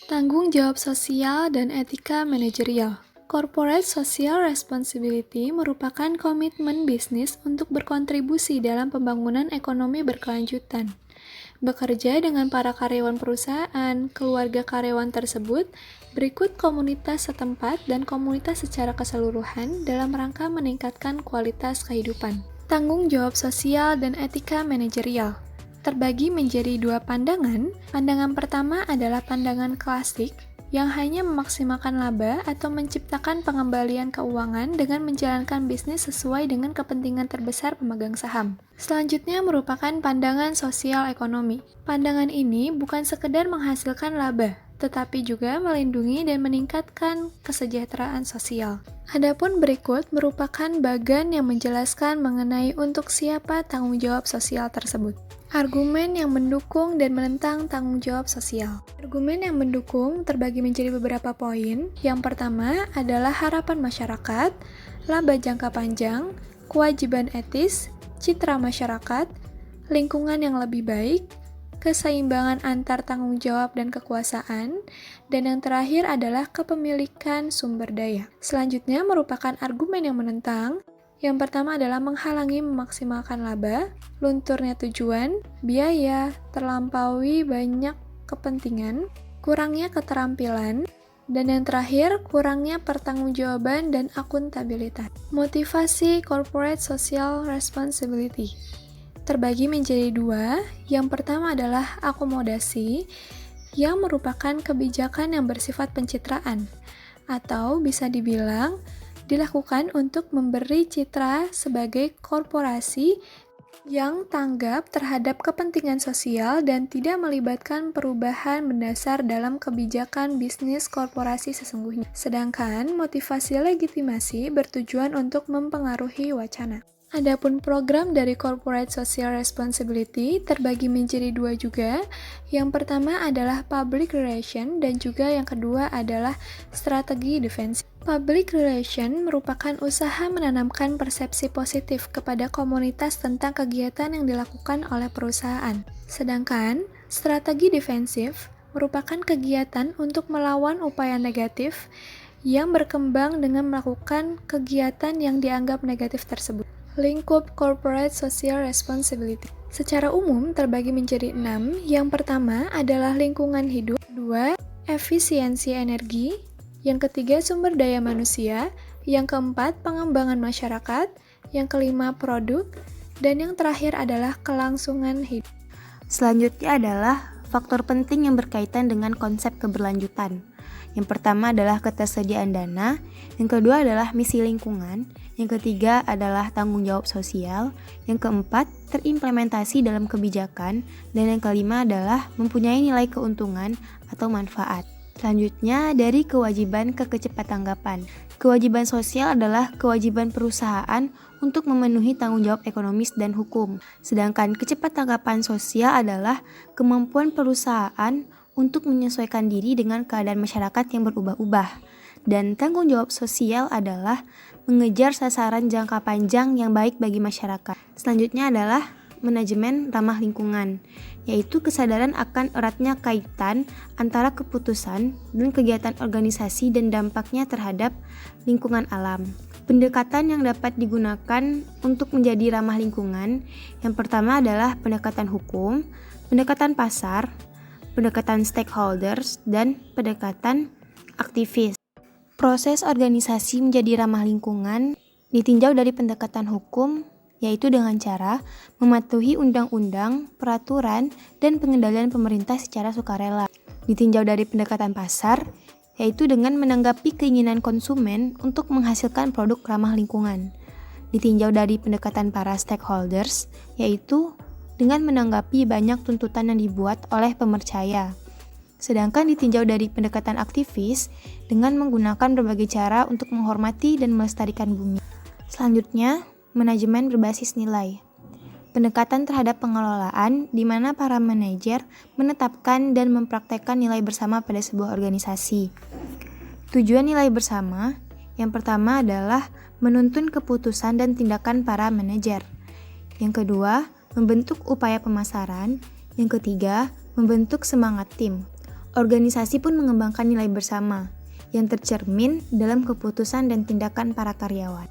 Tanggung jawab sosial dan etika manajerial. Corporate Social Responsibility merupakan komitmen bisnis untuk berkontribusi dalam pembangunan ekonomi berkelanjutan. Bekerja dengan para karyawan perusahaan, keluarga karyawan tersebut, berikut komunitas setempat dan komunitas secara keseluruhan dalam rangka meningkatkan kualitas kehidupan. Tanggung jawab sosial dan etika manajerial terbagi menjadi dua pandangan. Pandangan pertama adalah pandangan klasik yang hanya memaksimalkan laba atau menciptakan pengembalian keuangan dengan menjalankan bisnis sesuai dengan kepentingan terbesar pemegang saham. Selanjutnya merupakan pandangan sosial ekonomi. Pandangan ini bukan sekedar menghasilkan laba, tetapi juga melindungi dan meningkatkan kesejahteraan sosial. Adapun berikut merupakan bagan yang menjelaskan mengenai untuk siapa tanggung jawab sosial tersebut. Argumen yang mendukung dan menentang tanggung jawab sosial. Argumen yang mendukung terbagi menjadi beberapa poin. Yang pertama adalah harapan masyarakat, laba jangka panjang, kewajiban etis, citra masyarakat, lingkungan yang lebih baik, keseimbangan antar tanggung jawab dan kekuasaan, dan yang terakhir adalah kepemilikan sumber daya. Selanjutnya merupakan argumen yang menentang. Yang pertama adalah menghalangi memaksimalkan laba, lunturnya tujuan, biaya, terlampaui banyak kepentingan, kurangnya keterampilan, dan yang terakhir, kurangnya pertanggungjawaban dan akuntabilitas. Motivasi Corporate Social Responsibility terbagi menjadi dua. Yang pertama adalah akomodasi, yang merupakan kebijakan yang bersifat pencitraan, atau bisa dibilang dilakukan untuk memberi citra sebagai korporasi yang tanggap terhadap kepentingan sosial dan tidak melibatkan perubahan mendasar dalam kebijakan bisnis korporasi sesungguhnya. Sedangkan motivasi legitimasi bertujuan untuk mempengaruhi wacana. Adapun program dari Corporate Social Responsibility terbagi menjadi dua juga. Yang pertama adalah Public Relation dan juga yang kedua adalah Strategi Defensif. Public Relation merupakan usaha menanamkan persepsi positif kepada komunitas tentang kegiatan yang dilakukan oleh perusahaan. Sedangkan strategi defensif merupakan kegiatan untuk melawan upaya negatif yang berkembang dengan melakukan kegiatan yang dianggap negatif tersebut. Lingkup Corporate Social Responsibility secara umum terbagi menjadi 6. Yang pertama adalah lingkungan hidup, 2. Efisiensi energi, yang ketiga sumber daya manusia, yang keempat pengembangan masyarakat, yang kelima produk, dan yang terakhir adalah kelangsungan hidup. Selanjutnya adalah faktor penting yang berkaitan dengan konsep keberlanjutan. Yang pertama adalah ketersediaan dana, yang kedua adalah misi lingkungan, yang ketiga adalah tanggung jawab sosial, yang keempat terimplementasi dalam kebijakan, dan yang kelima adalah mempunyai nilai keuntungan atau manfaat. Selanjutnya dari kewajiban ke kecepatanggapan. Kewajiban sosial adalah kewajiban perusahaan untuk memenuhi tanggung jawab ekonomis dan hukum. Sedangkan kecepatanggapan sosial adalah kemampuan perusahaan untuk menyesuaikan diri dengan keadaan masyarakat yang berubah-ubah. Dan tanggung jawab sosial adalah mengejar sasaran jangka panjang yang baik bagi masyarakat. Selanjutnya adalah manajemen ramah lingkungan, yaitu kesadaran akan eratnya kaitan antara keputusan dan kegiatan organisasi dan dampaknya terhadap lingkungan alam. Pendekatan yang dapat digunakan untuk menjadi ramah lingkungan, yang pertama adalah pendekatan hukum, pendekatan pasar, pendekatan stakeholders, dan pendekatan aktivis. Proses organisasi menjadi ramah lingkungan ditinjau dari pendekatan hukum, yaitu dengan cara mematuhi undang-undang, peraturan, dan pengendalian pemerintah secara sukarela. Ditinjau dari pendekatan pasar, yaitu dengan menanggapi keinginan konsumen untuk menghasilkan produk ramah lingkungan. Ditinjau dari pendekatan para stakeholders, yaitu dengan menanggapi banyak tuntutan yang dibuat oleh pemercaya. Sedangkan ditinjau dari pendekatan aktivis dengan menggunakan berbagai cara untuk menghormati dan melestarikan bumi. Selanjutnya, manajemen berbasis nilai. Pendekatan terhadap pengelolaan di mana para manajer menetapkan dan mempraktekkan nilai bersama pada sebuah organisasi. Tujuan nilai bersama yang pertama adalah menuntun keputusan dan tindakan para manajer. Yang kedua, membentuk upaya pemasaran. Yang ketiga, membentuk semangat tim. Organisasi pun mengembangkan nilai bersama yang tercermin dalam keputusan dan tindakan para karyawan.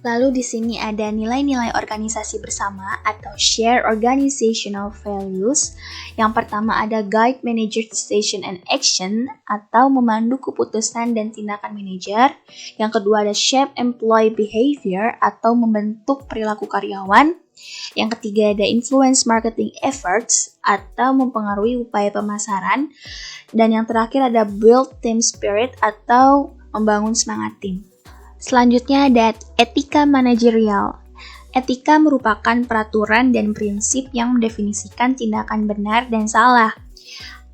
Lalu di sini ada nilai-nilai organisasi bersama atau share organizational values. Yang pertama ada guide manager decision and action atau memandu keputusan dan tindakan manajer. Yang kedua ada shape employee behavior atau membentuk perilaku karyawan. Yang ketiga ada influence marketing efforts atau mempengaruhi upaya pemasaran. Dan yang terakhir ada build team spirit atau membangun semangat tim. Selanjutnya ada etika manajerial. Etika merupakan peraturan dan prinsip yang mendefinisikan tindakan benar dan salah.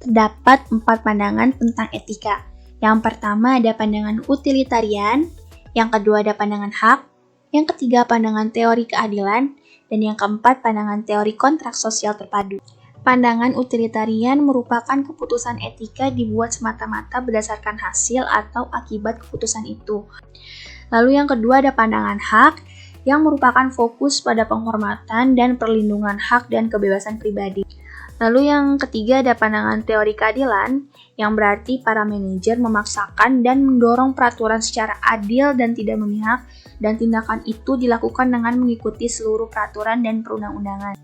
Terdapat 4 pandangan tentang etika. Yang pertama ada pandangan utilitarian, yang kedua ada pandangan hak, yang ketiga pandangan teori keadilan, dan yang keempat pandangan teori kontrak sosial terpadu. Pandangan utilitarian merupakan keputusan etika dibuat semata-mata berdasarkan hasil atau akibat keputusan itu. Lalu yang kedua ada pandangan hak, yang merupakan fokus pada penghormatan dan perlindungan hak dan kebebasan pribadi. Lalu yang ketiga ada pandangan teori keadilan, yang berarti para manajer memaksakan dan mendorong peraturan secara adil dan tidak memihak, dan tindakan itu dilakukan dengan mengikuti seluruh peraturan dan perundang-undangan.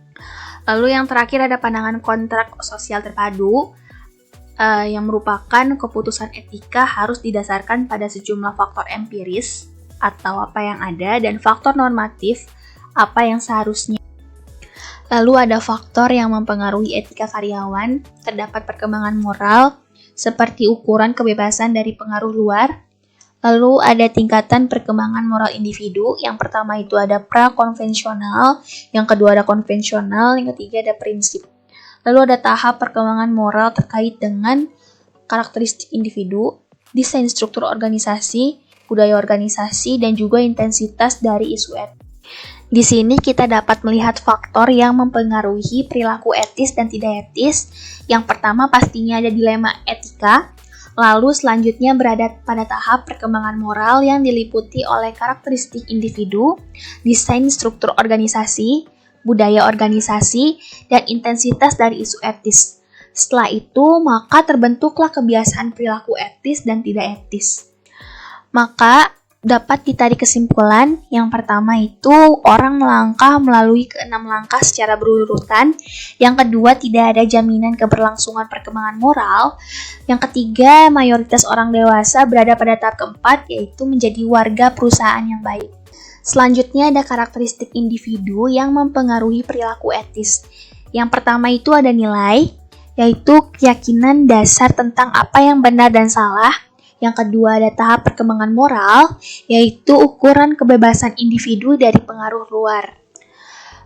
Lalu yang terakhir ada pandangan kontrak sosial terpadu, yang merupakan keputusan etika harus didasarkan pada sejumlah faktor empiris atau apa yang ada dan faktor normatif apa yang seharusnya. Lalu ada faktor yang mempengaruhi etika karyawan, terdapat perkembangan moral seperti ukuran kebebasan dari pengaruh luar. Lalu ada tingkatan perkembangan moral individu, yang pertama itu ada pra-konvensional, yang kedua ada konvensional, yang ketiga ada prinsip. Lalu ada tahap perkembangan moral terkait dengan karakteristik individu, desain struktur organisasi, budaya organisasi, dan juga intensitas dari isu etis. Di sini kita dapat melihat faktor yang mempengaruhi perilaku etis dan tidak etis. Yang pertama pastinya ada dilema etika. Lalu selanjutnya berada pada tahap perkembangan moral yang diliputi oleh karakteristik individu, desain struktur organisasi, budaya organisasi, dan intensitas dari isu etis. Setelah itu, maka terbentuklah kebiasaan perilaku etis dan tidak etis. Maka dapat ditarik kesimpulan, yang pertama itu orang melangkah melalui ke-6 langkah secara berurutan, yang kedua tidak ada jaminan keberlangsungan perkembangan moral, yang ketiga mayoritas orang dewasa berada pada tahap keempat, yaitu menjadi warga perusahaan yang baik. Selanjutnya ada karakteristik individu yang mempengaruhi perilaku etis. Yang pertama itu ada nilai, yaitu keyakinan dasar tentang apa yang benar dan salah. Yang kedua ada tahap perkembangan moral, yaitu ukuran kebebasan individu dari pengaruh luar.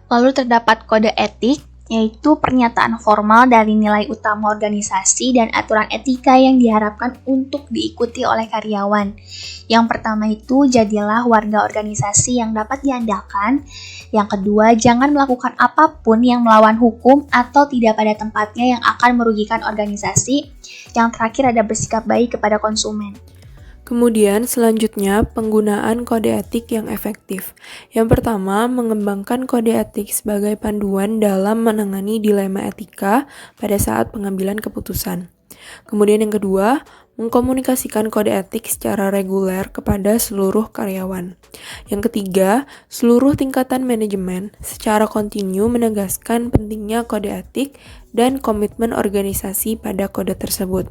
Lalu terdapat kode etik, yaitu pernyataan formal dari nilai utama organisasi dan aturan etika yang diharapkan untuk diikuti oleh karyawan. Yang pertama itu jadilah warga organisasi yang dapat diandalkan. Yang kedua, jangan melakukan apapun yang melawan hukum atau tidak pada tempatnya yang akan merugikan organisasi. Yang terakhir ada bersikap baik kepada konsumen. Kemudian selanjutnya penggunaan kode etik yang efektif. Yang pertama, mengembangkan kode etik sebagai panduan dalam menangani dilema etika pada saat pengambilan keputusan. Kemudian yang kedua, mengkomunikasikan kode etik secara reguler kepada seluruh karyawan. Yang ketiga, seluruh tingkatan manajemen secara kontinu menegaskan pentingnya kode etik dan komitmen organisasi pada kode tersebut.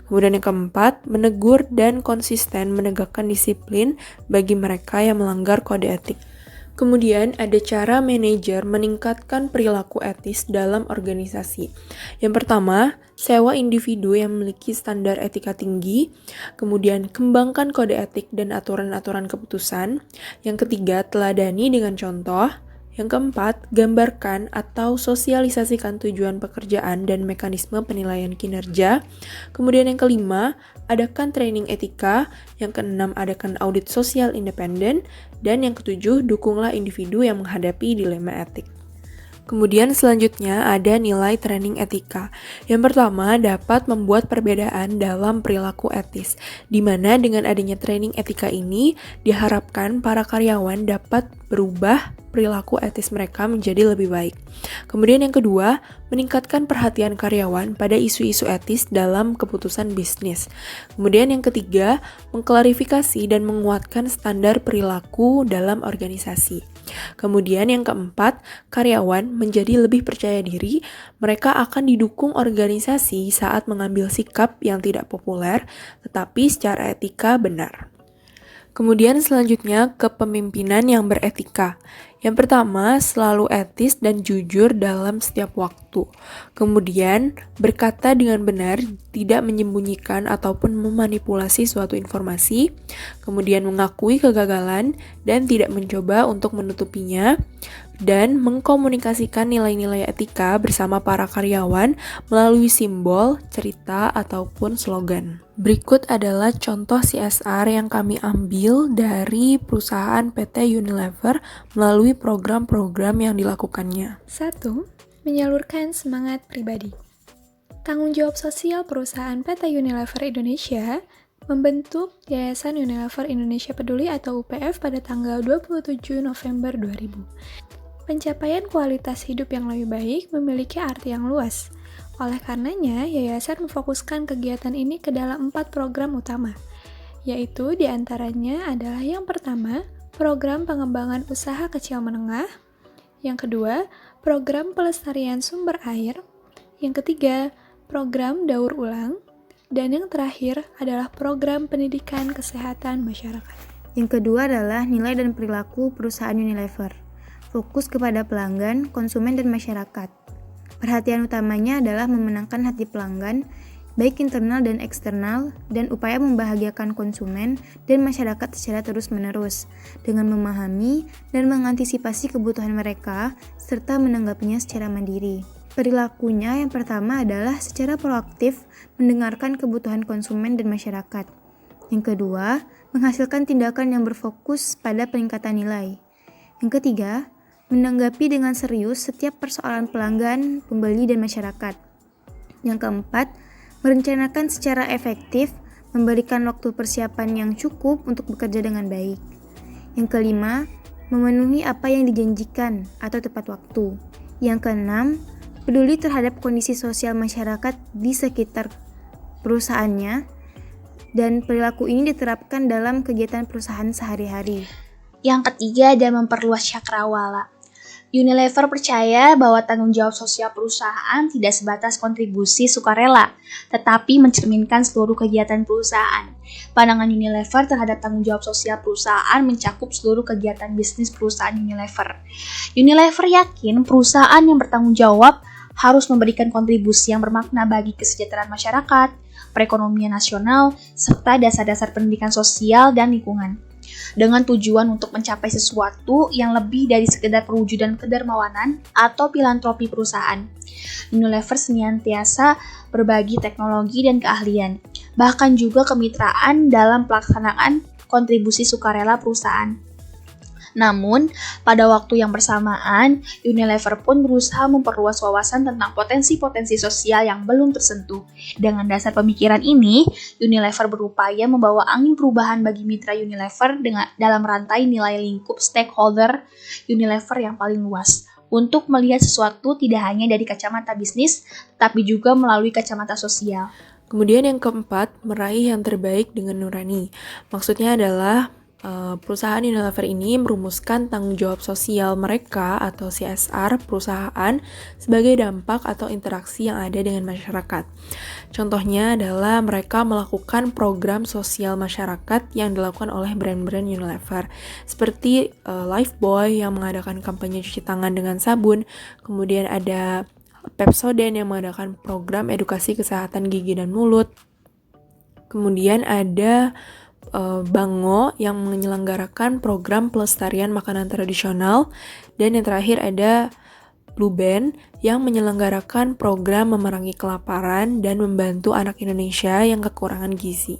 Kemudian yang keempat, menegur dan konsisten menegakkan disiplin bagi mereka yang melanggar kode etik. Kemudian ada cara manajer meningkatkan perilaku etis dalam organisasi. Yang pertama, sewa individu yang memiliki standar etika tinggi. Kemudian kembangkan kode etik dan aturan-aturan keputusan. Yang ketiga, teladani dengan contoh. Yang keempat, gambarkan atau sosialisasikan tujuan pekerjaan dan mekanisme penilaian kinerja. Kemudian yang kelima, adakan training etika. Yang keenam, adakan audit sosial independen. Dan yang ketujuh, dukunglah individu yang menghadapi dilema etik. Kemudian selanjutnya ada nilai training etika. Yang pertama dapat membuat perbedaan dalam perilaku etis, di mana dengan adanya training etika ini diharapkan para karyawan dapat berubah perilaku etis mereka menjadi lebih baik. Kemudian yang kedua, meningkatkan perhatian karyawan pada isu-isu etis dalam keputusan bisnis. Kemudian yang ketiga, mengklarifikasi dan menguatkan standar perilaku dalam organisasi. Kemudian yang keempat, karyawan menjadi lebih percaya diri, mereka akan didukung organisasi saat mengambil sikap yang tidak populer, tetapi secara etika benar. Kemudian selanjutnya kepemimpinan yang beretika. Yang pertama, selalu etis dan jujur dalam setiap waktu. Kemudian, berkata dengan benar, tidak menyembunyikan ataupun memanipulasi suatu informasi. Kemudian mengakui kegagalan dan tidak mencoba untuk menutupinya. Dan mengkomunikasikan nilai-nilai etika bersama para karyawan melalui simbol, cerita, ataupun slogan. Berikut adalah contoh CSR yang kami ambil dari perusahaan PT Unilever melalui program-program yang dilakukannya. 1. Menyalurkan semangat pribadi. Tanggung jawab sosial perusahaan PT Unilever Indonesia membentuk Yayasan Unilever Indonesia Peduli atau UPF pada tanggal 27 November 2000. Pencapaian kualitas hidup yang lebih baik memiliki arti yang luas. Oleh karenanya, yayasan memfokuskan kegiatan ini ke dalam 4 program utama, yaitu diantaranya adalah yang pertama, program pengembangan usaha kecil menengah, yang kedua, program pelestarian sumber air, yang ketiga, program daur ulang, dan yang terakhir adalah program pendidikan kesehatan masyarakat. Yang kedua adalah nilai dan perilaku perusahaan Unilever. Fokus kepada pelanggan, konsumen, dan masyarakat. Perhatian utamanya adalah memenangkan hati pelanggan, baik internal dan eksternal, dan upaya membahagiakan konsumen dan masyarakat secara terus-menerus, dengan memahami dan mengantisipasi kebutuhan mereka, serta menanggapinya secara mandiri. Perilakunya yang pertama adalah secara proaktif mendengarkan kebutuhan konsumen dan masyarakat. Yang kedua, menghasilkan tindakan yang berfokus pada peningkatan nilai. Yang ketiga, menanggapi dengan serius setiap persoalan pelanggan, pembeli, dan masyarakat. Yang keempat, merencanakan secara efektif, memberikan waktu persiapan yang cukup untuk bekerja dengan baik. Yang kelima, memenuhi apa yang dijanjikan atau tepat waktu. Yang keenam, peduli terhadap kondisi sosial masyarakat di sekitar perusahaannya, dan perilaku ini diterapkan dalam kegiatan perusahaan sehari-hari. Yang ketiga ada memperluas cakrawala. Unilever percaya bahwa tanggung jawab sosial perusahaan tidak sebatas kontribusi sukarela, tetapi mencerminkan seluruh kegiatan perusahaan. Pandangan Unilever terhadap tanggung jawab sosial perusahaan mencakup seluruh kegiatan bisnis perusahaan Unilever. Unilever yakin perusahaan yang bertanggung jawab harus memberikan kontribusi yang bermakna bagi kesejahteraan masyarakat, perekonomian nasional, serta dasar-dasar pendidikan sosial dan lingkungan. Dengan tujuan untuk mencapai sesuatu yang lebih dari sekedar perwujudan kedermawanan atau filantropi perusahaan. Unilever senantiasa berbagi teknologi dan keahlian, bahkan juga kemitraan dalam pelaksanaan kontribusi sukarela perusahaan. Namun, pada waktu yang bersamaan, Unilever pun berusaha memperluas wawasan tentang potensi-potensi sosial yang belum tersentuh. Dengan dasar pemikiran ini, Unilever berupaya membawa angin perubahan bagi mitra Unilever dalam rantai nilai lingkup stakeholder Unilever yang paling luas, untuk melihat sesuatu tidak hanya dari kacamata bisnis, tapi juga melalui kacamata sosial. Kemudian yang keempat, meraih yang terbaik dengan nurani. Maksudnya adalah perusahaan Unilever ini merumuskan tanggung jawab sosial mereka atau CSR perusahaan sebagai dampak atau interaksi yang ada dengan masyarakat. Contohnya adalah mereka melakukan program sosial masyarakat yang dilakukan oleh brand-brand Unilever, seperti Lifebuoy yang mengadakan kampanye cuci tangan dengan sabun, kemudian ada Pepsodent yang mengadakan program edukasi kesehatan gigi dan mulut, kemudian ada Bango yang menyelenggarakan program pelestarian makanan tradisional, dan yang terakhir ada Blue Band yang menyelenggarakan program memerangi kelaparan dan membantu anak Indonesia yang kekurangan gizi.